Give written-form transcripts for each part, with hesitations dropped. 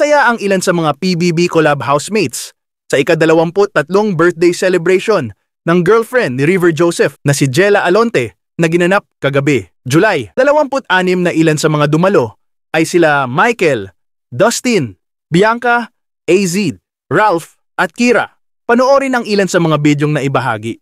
Masaya ang ilan sa mga PBB Collab housemates sa ika-23 birthday celebration ng girlfriend ni River Joseph na si Jella Alonte na ginanap kagabi, July. 26 na ilan sa mga dumalo ay sila Michael, Dustin, Bianca, AZ, Ralph at Kira. Panoorin ang ilan sa mga bidyong na ibahagi.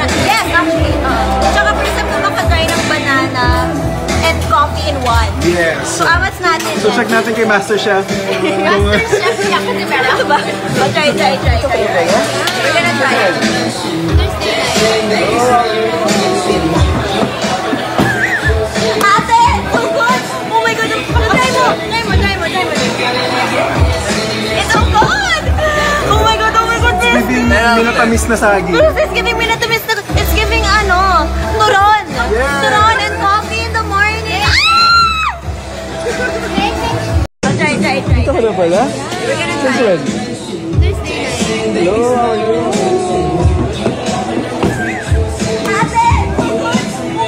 Yes, actually. Tsaka first time ko makatry ng banana and coffee in one. Yes. So, awas natin. So, check natin kay Master Chef. Master Chef niya kasi meron ba? Oh, try. We're gonna try it. Ate! So good! Oh my God! Try mo! It's so good! Oh my God! It's giving minatamis na saging. It's giving minatamis na... It's giving turon! Yeah. Turon and coffee in the morning! Try. Ito ka na pala? We're gonna try it. Hello, how are you?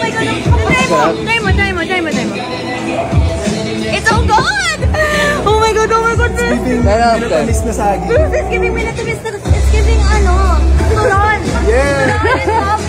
Ate! So good! Oh my God! Try mo! It's so good! Oh my God! It's giving minatamis na saging. It's giving minatamis na... It's giving turon! Yeah! Turon and coffee!